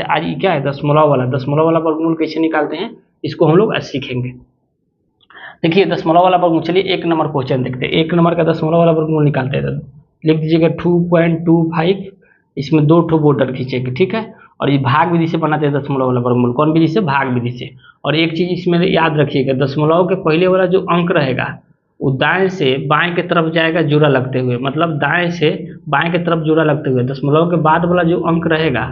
आज ये क्या है, दशमलव वाला वर्गमूल कैसे निकालते हैं इसको हम लोग आज सीखेंगे। देखिए दशमलव वाला वर्गमूल, चलिए एक नंबर क्वेश्चन देखते हैं। एक नंबर का दशमलव वाला वर्गमूल निकालते हैं। लिख दीजिएगा 2.25, इसमें 2 ठो बॉर्डर खींचेंगे, ठीक है। और ये भाग विधि से बनाते हैं दशमलव वाला वर्गमूल, कौन विधि से, भाग विधि से। और एक चीज इसमें याद रखिएगा, दशमलव के पहले वाला जो अंक रहेगा वो दाएं से बाएं की तरफ जाएगा जुड़ा लगते हुए, मतलब दाएं से बाएं की तरफ जुड़ा लगते हुए। दशमलव के बाद वाला जो अंक रहेगा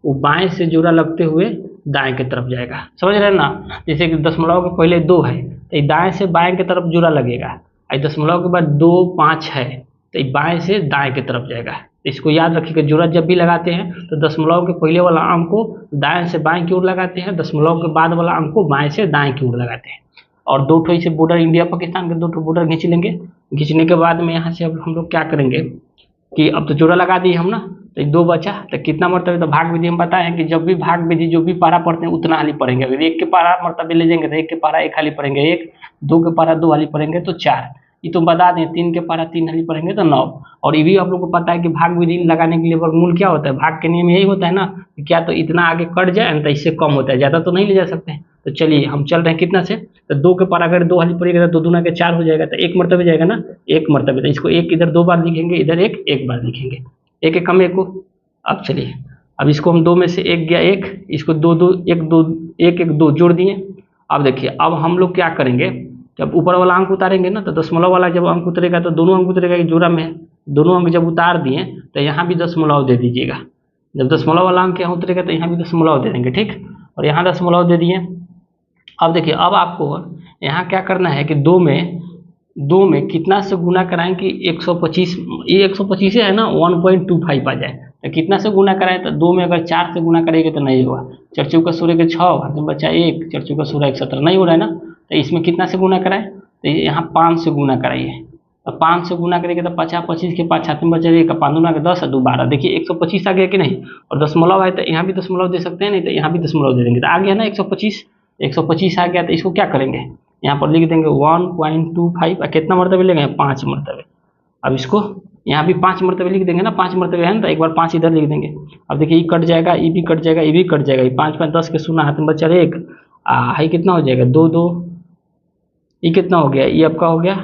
वो बाएं से जुड़ा लगते हुए दाएं की तरफ जाएगा, समझ रहे हैं ना। जैसे कि दशमलव के पहले 2 है तो ये दाएं से बाएं की तरफ जुड़ा लगेगा, और दशमलव के बाद 2, 5 है तो ये बाएं से दाएं की तरफ जाएगा। इसको याद रखिएगा, जुड़ा जब भी लगाते हैं तो दशमलव के पहले वाला अंक को दाएं से बाएं की ओर लगाते हैं, दशमलव के बाद वाला अंक को बाएं से दाएं की ओर लगाते हैं। और 2 ठो इसे बॉर्डर, इंडिया पाकिस्तान के 2 ठो बॉर्डर खींच लेंगे। खींचने के बाद में यहाँ से अब हम लोग क्या करेंगे कि अब तो जोड़ा लगा दिए हम ना, तो 2 बचा तो कितना मरतबे, तो भाग विधि हम बताए हैं कि जब भी भाग विधि जो भी पारा पढ़ते हैं उतना हाली पढ़ेंगे। अगर 1 के पारा मरतबे ले जाएंगे तो 1 के पारा 1 हाली पढ़ेंगे 1, 2 के पारा 2 हाली पढ़ेंगे तो 4, ये तो बता दें। 3 के पारा 3 हाली पढ़ेंगे तो 9। और ये भी आप लोग को पता है कि भाग विधि लगाने के लिए वर्गमूल क्या होता है, भाग के नियम यही होता है ना कि क्या तो इतना आगे कट जाए तो इससे कम होता है, ज़्यादा तो नहीं ले जा सकते हैं। तो चलिए हम चल रहे हैं कितना से, तो 2 के पारा अगर 2 हाली पड़ेगा तो 2 दूना के 4 हो जाएगा, तो 1 मरतबे जाएगा ना, 1 मरतबे। तो इसको 1 इधर 2 बार लिखेंगे, इधर 1 1 बार लिखेंगे, 1 1 कम 1 को। अब चलिए अब इसको हम 2 में से 1 गया 1, इसको 2 2 1 2 1 1 2 जोड़ दिए। अब देखिए अब हम लोग क्या करेंगे, जब ऊपर वाला अंक उतारेंगे ना तो दशमलव वाला जब अंक उतरेगा तो दोनों अंक उतरेगा, जोड़ा में दोनों अंक जब उतार दिए तो यहाँ भी दशमलव दे दीजिएगा। जब दशमलव वाला अंक यहाँ उतरेगा तो यहाँ भी दशमलव दे देंगे, ठीक। और यहाँ दशमलव दे दिए। अब देखिए अब आपको यहाँ क्या करना है कि 2 में कितना से गुना कराएं कि 125, ये 125 है ना, 1.25 आ जाए। तो कितना से गुना कराएं, तो 2 में अगर 4 से गुना करेंगे तो नहीं होगा। 4 चौका 16 के 6, तो बच्चा 1, 4 चौका 16 17, नहीं हो रहा है ना। तो इसमें कितना से गुना कराएं, तो यहाँ 5 से गुना कराइए। तो 5 से गुना करेंगे तो 50, 25 के 5 छाती में बचा 1, 5 दूना के 10 और 2 12। देखिए 125 आ गया कि नहीं। और दशमलव है तो यहाँ भी दशमलव दे सकते हैं, नहीं तो यहाँ भी दशमलव दे देंगे, तो आ गया ना 125। 125 आ गया तो इसको क्या करेंगे, यहाँ पर लिख देंगे 1.25। कितना मरतबे लेंगे, 5 मरतबे। अब इसको यहाँ भी 5 मरतबे लिख देंगे ना, 5 मरतबे है ना, तो एक बार 5 इधर लिख देंगे। अब देखिए ये कट जाएगा, ये भी कट जाएगा, ये भी कट जाएगा। ये 5 5 10 के 0 हाथ में बचा 1, हाई कितना हो जाएगा 2 2, ये कितना हो गया, ये आपका हो गया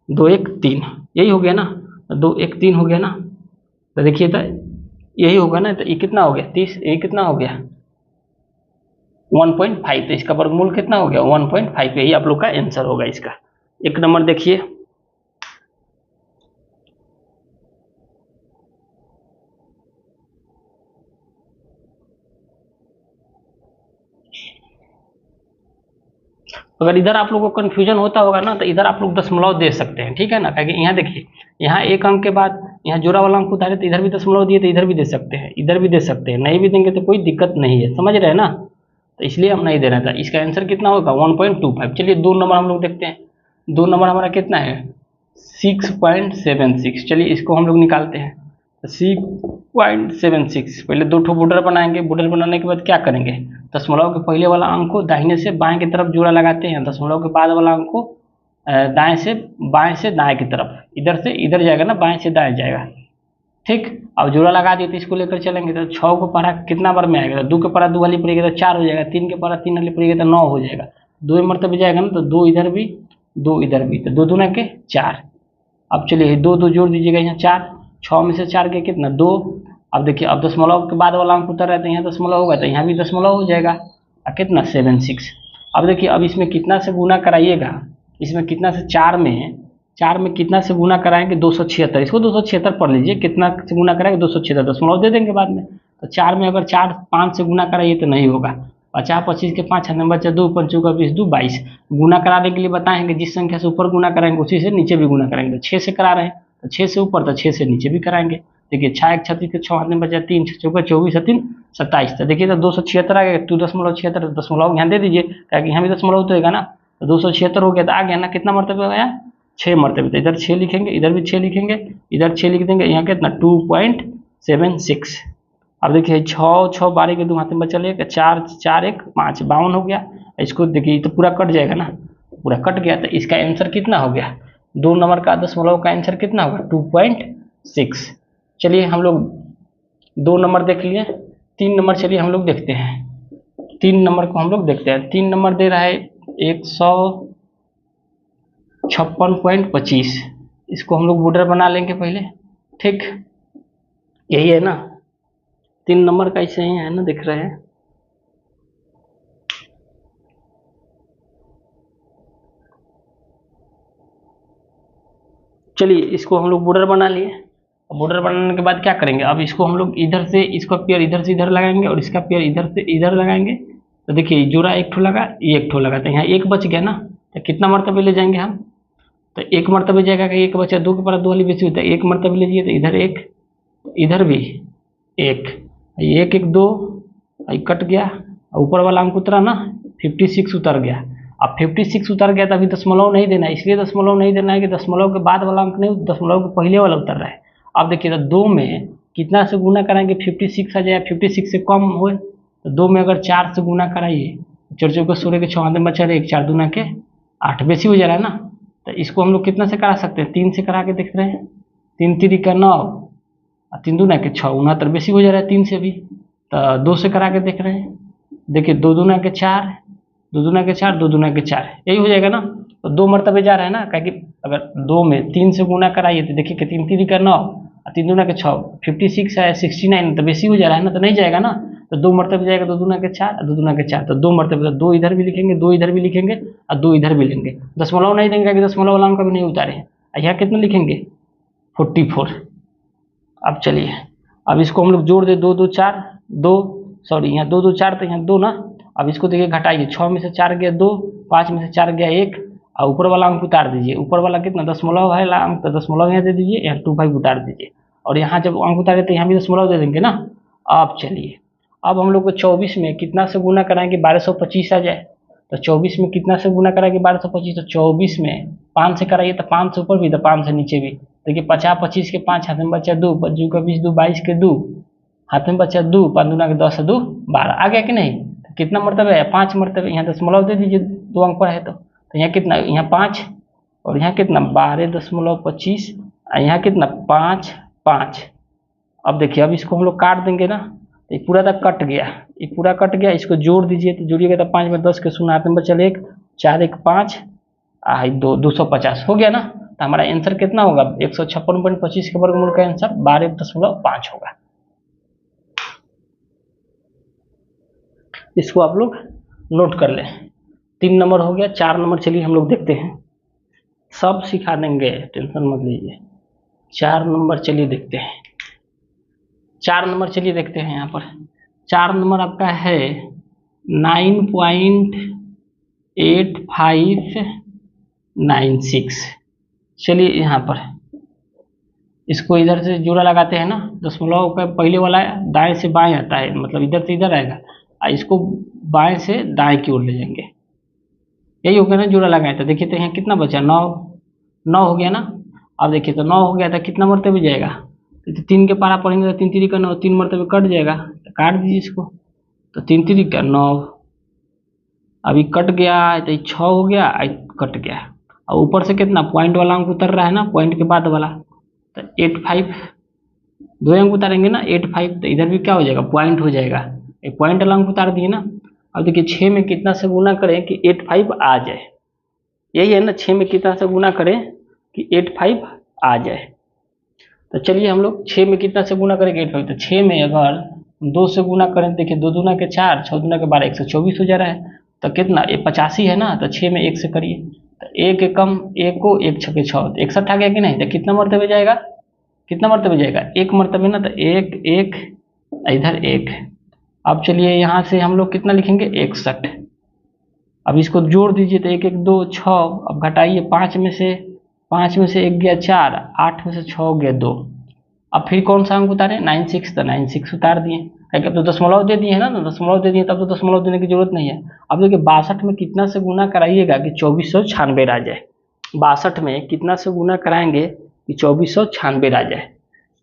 2 1 3, यही हो गया ना, 2 1 3 हो गया ना। तो देखिए तो यही होगा ना, तो ये कितना हो गया 30, ये कितना हो गया 1.5। तो इसका वर्गमूल कितना हो गया 1.5। यही आप लोग का आंसर होगा इसका। एक नंबर देखिए, अगर इधर आप लोगों को कन्फ्यूजन होता होगा ना तो इधर आप लोग दशमलव दे सकते हैं, ठीक है ना। क्योंकि यहाँ देखिए यहाँ एक अंक के बाद यहाँ जोड़ा वाला अंक उतारे तो इधर भी दशमलव दिए तो इधर भी दे सकते हैं, इधर भी दे सकते हैं, नहीं भी देंगे तो कोई दिक्कत नहीं है, समझ रहे हैं ना। तो इसलिए हम नहीं दे रहे था। इसका आंसर कितना होगा 1.25। चलिए 2 नंबर हम लोग देखते हैं। 2 नंबर हमारा कितना है 6.76। चलिए इसको हम लोग निकालते हैं। 6.76, पहले 2 ठो बॉर्डर बनाएंगे। बॉर्डर बनाने के बाद क्या करेंगे, दशमलव के पहले वाला अंक को दाहिने से बाएं की तरफ जोड़ा लगाते हैं, दशमलव के बाद वाला अंक को बाएं से दाएं की तरफ, इधर से इधर जाएगा ना, बाएं से दाएं जाएगा, ठीक। अब जोड़ा लगा दिए तो इसको लेकर चलेंगे। तो 6 को पारा कितना बार में आएगा, 2 के पारा 2 वाली पड़ेगा तो 4 हो जाएगा, 3 के पारा 3 वाली पड़ेगा तो 9 हो जाएगा। 2 मरतबे जाएगा ना, तो 2 इधर भी 2 इधर भी, तो 2 दूना के 4। अब चलिए 2 2 जोड़ दीजिएगा, यहाँ 4, 6 में से 4 के कितना 2। अब देखिए अब दशमलव के बाद वाला अंक उतर रहा है तो यहाँ दशमलव होगा, तो यहाँ भी दशमलव हो जाएगा। और कितना 76। अब देखिए अब इसमें कितना से गुना कराइएगा, इसमें कितना से 4 में कितना से गुना कराएंगे 276। इसको 276 पढ़ लीजिए, कितना से गुना कराएंगे 276, दशमलव दे देंगे बाद में। तो 4 में अगर 4 5 से गुना कराइए तो नहीं होगा। 50 25 के 5 नंबर 2 5 का 20 2 22। गुना कराने के लिए बताएंगे जिस संख्या से ऊपर गुना कराएंगे उसी से नीचे भी गुना कराएंगे। तो 6 से करा रहे हैं तो 6 से ऊपर, तो 6 से नीचे भी कराएंगे। देखिए 6 1 36 के 6 हाथ में बचा 3 6 चौका 24 3 27। तो देखिए तो 276 आ गया, 2.76 दशमलव यहाँ दे दीजिए, क्योंकि यहाँ भी दशमलव तो होगा ना। तो 276 हो गया, तो आ गया ना, कितना मरतबे हो गया 6 मरतबे। तो इधर 6 लिखेंगे, इधर भी 6 लिखेंगे, इधर 6 लिख देंगे, यहाँ कितना 2.76। अब देखिए 6 6 12 के 2 हाथ में बचा लेगा, 4 4 1 5 52 हो गया। इसको देखिए तो पूरा कट जाएगा ना, पूरा कट गया। तो इसका आंसर कितना हो गया, 2 नंबर का दशमलव का आंसर कितना होगा 2.6। चलिए हम लोग 2 नंबर देख लिए। 3 नंबर चलिए हम लोग देखते हैं। 3 नंबर को हम लोग देखते हैं। 3 नंबर दे रहा है 156.25। इसको हम लोग बॉर्डर बना लेंगे पहले, ठीक, यही है ना। 3 नंबर का ऐसे ही है ना, दिख रहे हैं। चलिए इसको हम लोग बॉर्डर बना लिए। बॉर्डर बनाने के बाद क्या करेंगे, अब इसको हम लोग इधर से, इसका पेयर इधर से इधर लगाएंगे और इसका पेयर इधर से इधर लगाएंगे। तो देखिए जोड़ा एक ठो लगा, ये एक ठो लगा, तो यहाँ एक बच गया ना। तो कितना मरतबे ले जाएंगे हम, तो एक मरतबे जाएगा कि एक बचा, 2 के पारा 2 वाली बेसी होता है, एक मरतबे लीजिए। तो इधर एक, इधर भी एक, एक एक 2, कट गया। ऊपर वाला अंक उतरा ना, 56 उतर गया। अब 56 उतर गया तो अभी दशमलव नहीं देना है, इसलिए दशमलव नहीं देना है कि दशमलव के बाद वाला अंक नहीं, दशमलव के पहले वाला उतर रहा है। अब देखिए तो 2 में कितना से गुना कराएंगे 56 आ जाए, 56 से कम हो। तो 2 में अगर 4 से गुना कराइए, 4 चौके 16 के 6 में बचा रहे, 1 4 दूना के 8 बेसी हो जा रहा है ना। तो इसको हम लोग कितना से करा सकते हैं, 3 से करा के देख रहे हैं। 3 3 का 9 और 3 दूना के 6, 69 बेसी हो जा रहा है 3 से भी। तो 2 से करा के देख रहे हैं। देखिए 2 दूना के 4, 2 दूना के 4, 2 दूना के 4, यही हो जाएगा ना। तो 2 मरतबे जा रहा है ना, क्योंकि अगर 2 में 3 से गुना कराइए तो देखिए कि 3 3 का 9 और 3 दूना के 6, 56 है 69, तो बेसी हो जा रहा है ना, तो नहीं जाएगा ना। तो 2 मरतबे जाएगा, 2 दूना के 4 और 2 दूना के 4, तो 2 मरतबे, तो 2 इधर भी लिखेंगे, 2 इधर भी लिखेंगे और 2 इधर भी लेंगे। दशमलव नहीं देंगे कि दशमलव वाला कभी नहीं उतारे। यहाँ कितना लिखेंगे 44। अब चलिए, अब इसको हम लोग जोड़ दे, 2 2 4 2, सॉरी यहाँ 2 2 4, तो यहाँ 2 ना। अब इसको देखिए घटाइए, 6 में से 4 गया 2, 5 में से 4 गया 1, और ऊपर वाला अंक उतार दीजिए। ऊपर वाला कितना दशमलव है अंक, तो दशमलव यहाँ दे दीजिए, यहाँ 25 उतार दीजिए। और यहाँ जब अंक उतारे तो यहाँ भी दशमलव दे देंगे ना। अब चलिए, अब हम लोग को 24 में कितना से गुना कराएंगे 1225 आ जाए। तो 24 में कितना से गुना कराएंगे 1225, तो 24 में 5 से कराइए, तो 5 से ऊपर भी तो 5 से नीचे भी। देखिए 50 25 के 5, हाथ में बचा 2, 25 का 20, 2 22 के 2, हाथ में बचा 2, 5 दूना के 10 2 12, आ गया कि नहीं। तो कितना मरतबे है 5 मरतबे, यहाँ दशमलव दे दीजिए 2 अंक पर है। तो यहाँ कितना, यहाँ 5 और यहाँ कितना 12.25, यहाँ कितना 5 5। अब देखिए, अब इसको हम लोग काट देंगे ना, तो ये पूरा तक कट गया, ये पूरा कट गया। इसको जोड़ दीजिए, तो जोड़िएगा तो 5 में 10 के 0, हाथ में बचल 1, 4 1 5, 2 250 हो गया ना। तो हमारा आंसर कितना होगा 156.25 के वर्गमूल का आंसर 12.5 होगा। इसको आप लोग नोट कर लें। 3 नंबर हो गया। 4 नंबर चलिए हम लोग देखते हैं, सब सिखा देंगे, टेंशन मत लीजिए। 4 नंबर चलिए देखते हैं। 4 नंबर चलिए देखते हैं। यहाँ पर 4 नंबर आपका है 9.8596। चलिए यहाँ पर इसको इधर से जोड़ा लगाते हैं ना, दशमलव का पहले वाला दाएं से बाएं आता है, मतलब इधर से इधर आएगा, और इसको बाएं से दाएं की ओर ले जाएंगे, यही हो गया ना जोड़ा लगाए। तो देखिए तो यहाँ कितना बचा 9 9 हो गया ना। अब देखिए तो 9 हो गया था, कितना मरतबे जाएगा, तो 3 के पारा पढ़ेंगे तो 3 3 का 9, 3 मरतबे कट जाएगा, तो काट दीजिए इसको। तो 3 3 का 9, अभी कट गया तो 6 हो गया, कट गया। और ऊपर से कितना पॉइंट वाला अंक उतर रहा है ना, पॉइंट के बाद वाला, तो 85, 2 अंक उतारेंगे ना 85, तो इधर भी क्या हो जाएगा पॉइंट हो जाएगा, एक पॉइंट वाला अंक उतार दिए ना। अब देखिए 6 में कितना से गुना करें कि 85 आ जाए, यही है ना, 6 में कितना से गुना करें कि 85 आ जाए। तो चलिए हम लोग 6 में कितना से गुना करेंगे 85, तो 6 में अगर 2 से गुना करें, देखिए 2 दूना के 4, 6 दूना के 12, 124 हो जा रहा है। तो कितना, ये 85 है ना, तो 6 में 1 से करिए, तो 1 कम 1 को 1 छके 6, 61 आ गया कि नहीं। तो कितना मरतबे जाएगा, कितना मरतबे जाएगा 1 मरतबे ना, तो 1 1 इधर 1। अब चलिए यहाँ से हम लोग कितना लिखेंगे 61। अब इसको जोड़ दीजिए, तो 1 1 2 6, अब घटाइए 5 में से 1 गया 4, 8 में से 6 गया 2। अब फिर कौन सा अंक उतारे 96, तो 96 उतार दिए, क्योंकि अब तो दशमलव दे दिए है ना, तो दशमलव दे दिए तब तो दशमलव देने की जरूरत नहीं है। अब देखिए 62 में कितना से गुना कराइएगा कि 2496 आ जाए। 62 में कितना से गुना कराएंगे कि 2496 आ जाए।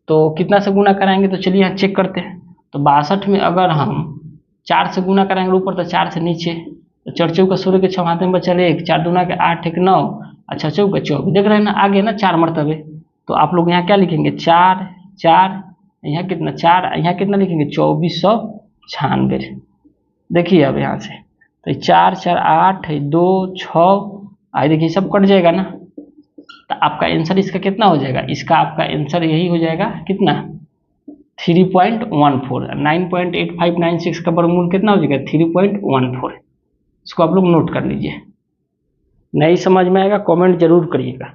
तो कितना से गुना कराएंगे, तो चलिए यहाँ चेक करते हैं। तो 62 में अगर हम 4 से गुना कराएंगे ऊपर, तो 4 से नीचे, तो 4 चौका 16 के 6, हाथ में बचल 1, 4 दूना के 8 1 9, अच्छा चौका 24, देख रहे हैं ना, आगे ना 4 मरतबे। तो आप लोग यहाँ क्या लिखेंगे 4 4, यहाँ कितना 4, यहाँ कितना लिखेंगे 2400 96। देखिए अब यहाँ से तो 4 4 8 2 6 आई, देखिए सब कट जाएगा ना, तो आपका आंसर इसका कितना हो जाएगा, इसका आपका आंसर यही हो जाएगा कितना 3.14। 9.8596 का वर्गमूल कितना हो जाएगा 3.14। इसको आप लोग नोट कर लीजिए। नहीं समझ में आएगा कमेंट जरूर करिएगा।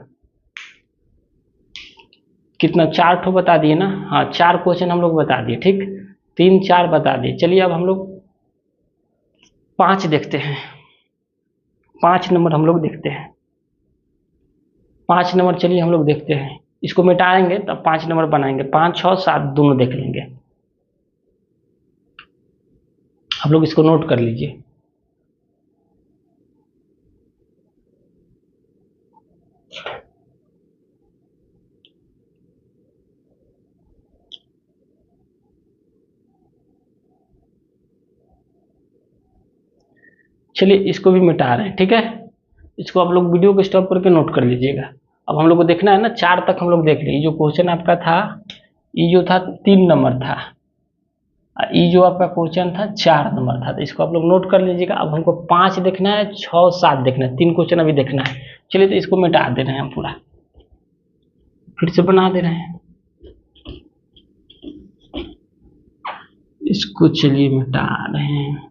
कितना 4 ठो बता दिए ना, हाँ 4 क्वेश्चन हम लोग बता दिए, ठीक 3 4 बता दिए। चलिए अब हम लोग 5 देखते हैं, 5 नंबर हम लोग देखते हैं। 5 नंबर चलिए हम लोग देखते हैं, इसको मिटाएंगे तब 5 नंबर बनाएंगे। 5 6 7 दोनों देख लेंगे। आप लोग इसको नोट कर लीजिए। चलिए इसको भी मिटा रहे हैं, ठीक है। इसको आप लोग वीडियो को स्टॉप करके नोट कर लीजिएगा। अब हम लोग को देखना है ना, 4 तक हम लोग देख लिए। जो क्वेश्चन आपका था ये जो था 3 नंबर था, ये जो आपका क्वेश्चन था 4 नंबर था, तो इसको आप लोग नोट कर लीजिएगा। अब हमको 5 देखना है, 6 7 देखना है, 3 क्वेश्चन अभी देखना है। चलिए तो इसको मिटा दे रहे हैं हम, पूरा फिर से बना दे रहे हैं इसको। चलिए मिटा रहे हैं।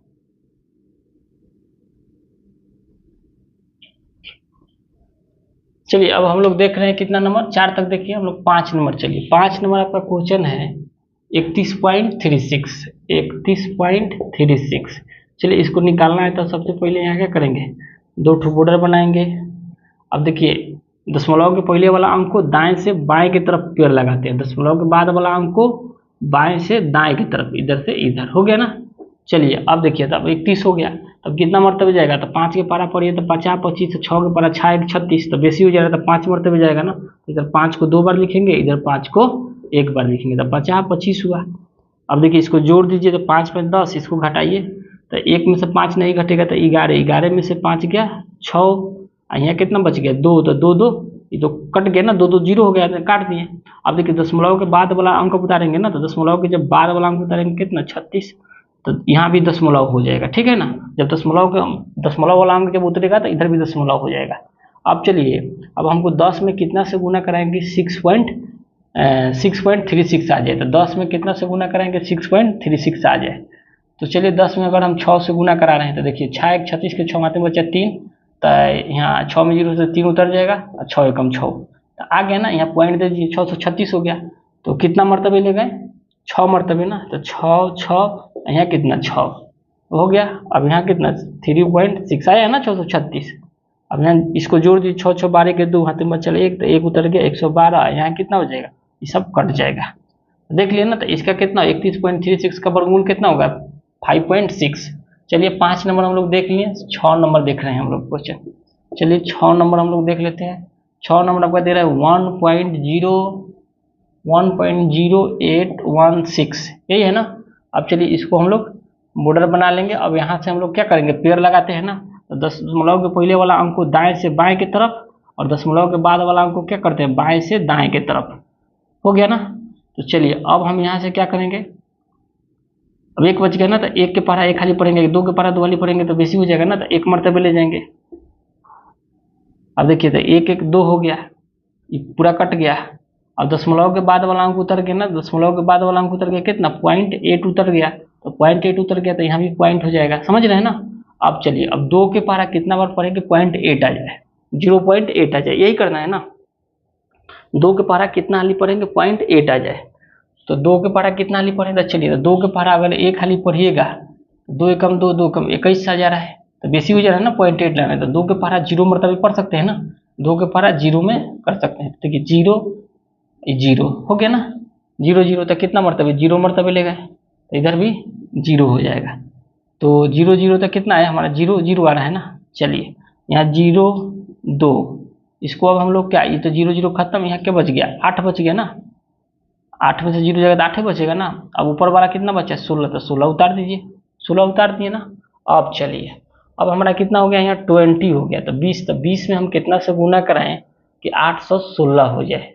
चलिए अब हम लोग देख रहे हैं कितना नंबर, 4 तक देखिए हम लोग। 5 नंबर, चलिए 5 नंबर आपका क्वेश्चन है 31.36। 31.36। चलिए इसको निकालना है तो सबसे पहले यहाँ क्या करेंगे, 2 ठो बॉर्डर बनाएंगे। अब देखिए दशमलव के पहले वाला अंक को दाएं से बाएं की तरफ पेड़ लगाते हैं, दशमलव के बाद वाला अंक को बाएं से दाएं की तरफ, इधर से इधर, हो गया ना। चलिए अब देखिए तब 31 हो गया, तब कितना मरतबे जाएगा, तो 5 के पारा पढ़िए तो 50 25, 6 के पारा 6 1 36, तो बेसी हो जाएगा, तो 5 मरतबे जाएगा ना। इधर 5 को 2 बार लिखेंगे, इधर 5 को 1 बार लिखेंगे, तो 50 25 हुआ। अब देखिए इसको जोड़ दीजिए, तो 5 में 10, इसको घटाइए तो 1 में से 5 नहीं घटेगा तो 11, 11 में से 5 गया 6, यहाँ कितना बच गया 2, तो 2 2 ये तो कट गया ना, 2 2 0 हो गया, तो काट दिए। अब देखिए दशमलव के बाद वाला अंक उतारेंगे ना, तो दशमलव के जब बाद वाला अंक उतारेंगे कितना 36, तो यहाँ भी दशमलव हो जाएगा, ठीक है ना। जब दशमलव वाला अंक जब उतरेगा तो इधर भी दशमलव हो जाएगा। अब चलिए अब हमको 10 में कितना से गुना कराएंगे, 6.36 आ जाए, तो 10 में कितना से गुना कराएंगे 6.36 आ जाए। तो चलिए 10 में अगर हम 6 से गुना करा रहे हैं तो देखिए 6 1 36 के 6 माते बचा 3, तो यहाँ 6 में 0 से 3 उतर जाएगा, और 6 एकम 6, तो आ गया ना। यहाँ पॉइंट दे दीजिए, 636 हो गया। तो कितना मरतबे ले गए 6 मरतबे ना, तो 6 6 यहाँ कितना 6 हो गया। अब यहाँ कितना 3.6 आया ना 636। अब यहाँ इसको जोड़ दीजिए, 6 6 12 के 2 हाथ में चल 1, तो 1 उतर गया 112। यहाँ कितना हो जाएगा, ये सब कट जाएगा, देख लिया ना। तो इसका कितना 31.36 का वर्गमूल कितना होगा 5.6। चलिए 5 नंबर हम लोग देख लिए, 6 नंबर देख रहे हैं हम लोग क्वेश्चन। चलिए 6 नंबर हम लोग देख लेते हैं। 6 नंबर आपका दे रहा है 1.0816, यही है ना। अब चलिए इसको हम लोग बॉर्डर बना लेंगे। अब यहाँ से हम लोग क्या करेंगे, पेड़ लगाते हैं ना, तो दशमलव के पहले वाला अंक को दाएं से बाएं की तरफ, और दशमलव के बाद वाला अंक को क्या करते हैं बाएं से दाएं की तरफ, हो गया ना। तो चलिए अब हम यहाँ से क्या करेंगे, अब 1 बच गया ना, तो 1 के पारा 1 खाली पढ़ेंगे, 2 के पारा 2 खाली पढ़ेंगे, तो बेसी हो जाएगा ना, तो 1 मरतबे ले जाएंगे। अब देखिए तो 1 1 2 हो गया, ये पूरा कट गया। अब दशमलव के बाद वाला अंक उतर गया ना, दशमलव के बाद वाला अंक उतर गया कितना 0.8 उतर गया, तो 0.8 उतर गया, तो यहाँ भी पॉइंट हो जाएगा, समझ रहे हैं ना। अब चलिए अब 2 के पारा कितना बार पढ़ेंगे 0.8 आ जाए, 0.8 आ जाए, यही करना है ना। 2 के पारा कितना हाली पढ़ेंगे 0.8 आ जाए, तो 2 के पारा कितना हाली पढ़ेगा, चलिए 2 के पारा अगर 1 हाली पढ़िएगा, 2 एकम 2 2 कम 21 आ जा रहा है, तो बेसी हो जा रहा है ना 0.8 लाना है, तो 2 के पारा 0 मरतबे पढ़ सकते हैं ना, 2 के पारा 0 में कर सकते हैं। देखिए 0 0 हो गया ना, 0 0 तक कितना मरतबे 0 मरतबे ले गए, तो इधर भी 0 हो जाएगा। तो 0 0 तक कितना है हमारा 0 0 आ रहा है ना। चलिए यहाँ 0 2, इसको अब हम लोग क्या, ये तो 0 0 खत्म, यहाँ क्या बच गया 8 बच गया ना, 8 में से 0 जाएगा तो 8 ही बचेगा ना। अब ऊपर वाला कितना बचा 16, तो 16 उतार दीजिए, 16 उतार दिए ना। अब चलिए अब हमारा कितना हो गया यहाँ 20 हो गया, तो 20, तो 20 में हम कितना से गुना कराएं कि 816 हो जाए।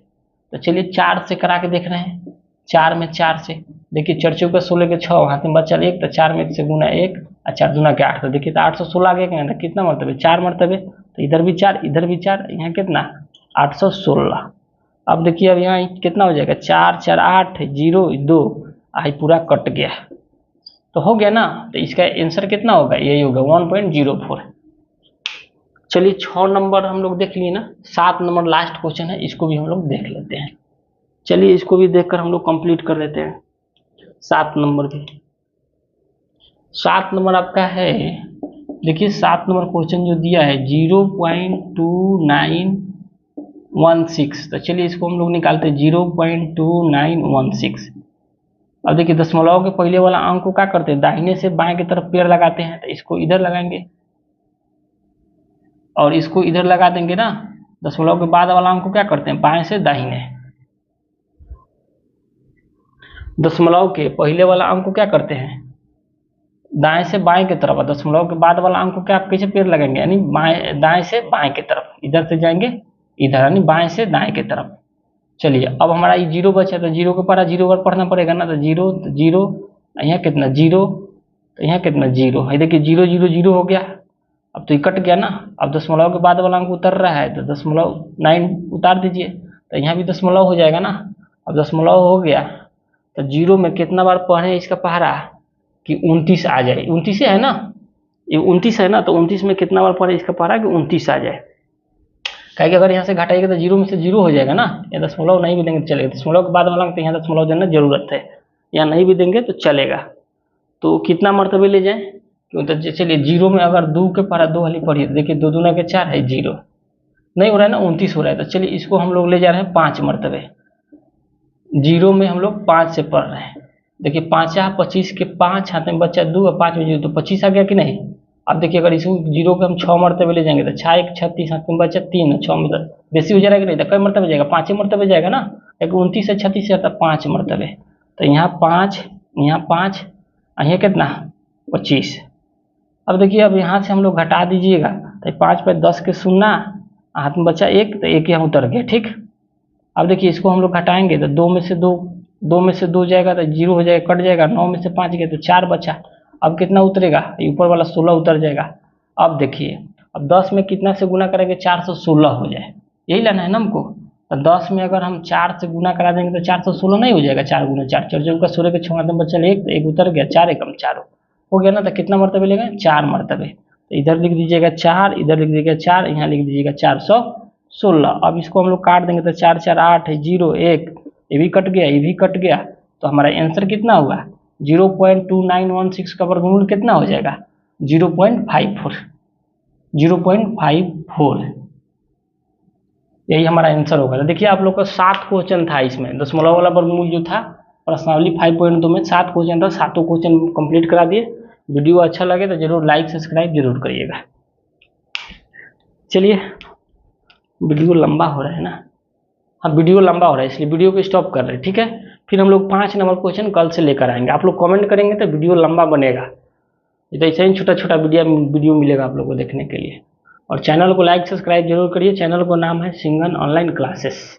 तो चलिए 4 से करा के देख रहे हैं, 4 में 4 से देखिए 4 चौका 16 के 6, हाथ में बचा 1, तो 4 में 1 से गुना 1 और 4 दूना के 8, तो देखिए तो 816 आ गया क्या, कितना मरतबे 4 मरतबे, तो इधर भी 4 इधर भी 4, यहाँ कितना 816। अब देखिए अब यहाँ कितना हो जाएगा 4 4 8 0 2, आई पूरा कट गया तो हो गया ना। तो इसका आंसर कितना होगा, यही होगा 1.04। चलिए 6 नंबर हम लोग देख लिए ना, 7 नंबर लास्ट क्वेश्चन है, इसको भी हम लोग देख लेते हैं। चलिए इसको भी देखकर हम लोग कंप्लीट कर लेते हैं। 7 नंबर भी, 7 नंबर आपका है, देखिए 7 नंबर क्वेश्चन जो दिया है 0.2916, तो चलिए इसको हम लोग निकालते हैं 0.2916। अब देखिए दशमलव के पहले वाला अंक को क्या करते हैं, दाहिने से बाएं की तरफ पेड़ लगाते हैं, तो इसको इधर लगाएंगे और इसको इधर लगा देंगे ना। दशमलव के बाद वाला अंक को क्या करते हैं, बाएं से दाहिने। दशमलव के पहले वाला अंक को क्या करते हैं, दाएं से बाएं की तरफ, दशमलव के बाद वाला अंक को क्या कैसे पेड़ लगाएंगे, यानी बाएं दाएं से बाएं की तरफ, इधर से जाएंगे इधर, यानी बाएं से दाएं की तरफ। चलिए अब हमारा ये 0 बचा, तो 0 को पढ़ा 0 बार पढ़ना पड़ेगा ना, तो 0 0, यहाँ कितना 0, तो यहाँ कितना 0 है, देखिए 0 0 0 हो गया। अब तो ये कट गया ना। अब दशमलव के बाद वाला अंक उतर रहा है, तो दशमलव 9 उतार दीजिए, तो यहाँ भी दशमलव हो जाएगा ना। अब दशमलव हो गया तो 0 में कितना बार पढ़े इसका पहरा कि 29 आ जाए, 29 है ना, ये 29 है ना, तो 29 में कितना बार पढ़े इसका पहरा कि 29 आ जाए। कहें कि अगर यहाँ से घटाइएगा तो 0 में से 0 हो जाएगा ना, या दशमलव नहीं भी देंगे तो चलेगा। दशमलव के बाद वाला अंक तो यहाँ दशमलव देना जरूरत है, या नहीं भी देंगे तो चलेगा। तो कितना मरतबे ले जाएं, क्यों तो चलिए 0 में अगर 2 के पढ़ा 2 वाली पढ़िए, देखिए 2 दूना के 4 है 0, नहीं हो रहा है ना, 29 हो रहा है। तो चलिए इसको हम लोग ले जा रहे हैं 5 मरतबे, 0 में हम लोग 5 से पढ़ रहे हैं। देखिए 5 25 के 5, हाथ में बच्चा 2 और 5 में 0, तो 25 आ गया कि नहीं। अब देखिए अगर इसको 0 को हम 6 मरतबे ले जाएंगे तो 6 1 36, हाथ में बच्चा 3 6 में बेसी हो जाएगा कि नहीं, तो कई मरतबे जाएगा, 5 मरतबे जाएगा ना, एक 29 से 36 से आता 5 मरतबे, तो यहाँ 5 यहाँ 5 यहाँ कितना 25। अब देखिए अब यहाँ से हम लोग घटा दीजिएगा, तो 5 पे 10 के 0, हाथ में बचा 1, तो 1 यहाँ उतर गया, ठीक। अब देखिए इसको हम लोग घटाएंगे तो 2 में से 2 जाएगा तो 0 हो जाएगा, कट जाएगा। 9 में से 5 गया तो 4 बचा। अब कितना उतरेगा, ऊपर वाला 16 उतर जाएगा। अब देखिए अब 10 में कितना से गुना करेंगे, 416 हो जाए, यही लाना है ना हमको। तो 10 में अगर हम 4 से गुना करा देंगे तो 416 नहीं हो जाएगा, 4 गुना 4 4 चौका 16 के 6 हाथ में बचा 1, तो 1 उतर गया, 4 एकम 4 हो गया ना। तो कितना मरतबे लेगा, 4 मरतबे। तो इधर लिख दीजिएगा 4, इधर लिख दीजिएगा 4, यहाँ लिख दीजिएगा 416। अब इसको हम लोग काट देंगे तो 4 4 8 0 1, ये भी कट गया, ये भी कट गया। तो हमारा आंसर कितना हुआ, 0.2916 का वर्गमूल कितना हो जाएगा, 0.54, 0.54, यही हमारा आंसर होगा। तो देखिए आप लोग का 7 क्वेश्चन था इसमें, दशमलव वाला वर्गमूल जो था प्रश्नावली 5.2 में 7 क्वेश्चन था, 7 क्वेश्चन कंप्लीट करा दिए। वीडियो अच्छा लगे तो जरूर लाइक सब्सक्राइब जरूर करिएगा। चलिए वीडियो लंबा हो रहा है ना, हाँ वीडियो लंबा हो रहा है इसलिए वीडियो को स्टॉप कर रहे हैं, ठीक है। फिर हम लोग 5 नंबर क्वेश्चन कल से लेकर आएंगे। आप लोग कमेंट करेंगे तो वीडियो लंबा बनेगा, तो ऐसे ही छोटा छोटा वीडियो मिलेगा आप लोग को देखने के लिए। और चैनल को लाइक सब्सक्राइब जरूर करिए। चैनल का नाम है सिंघन ऑनलाइन क्लासेस।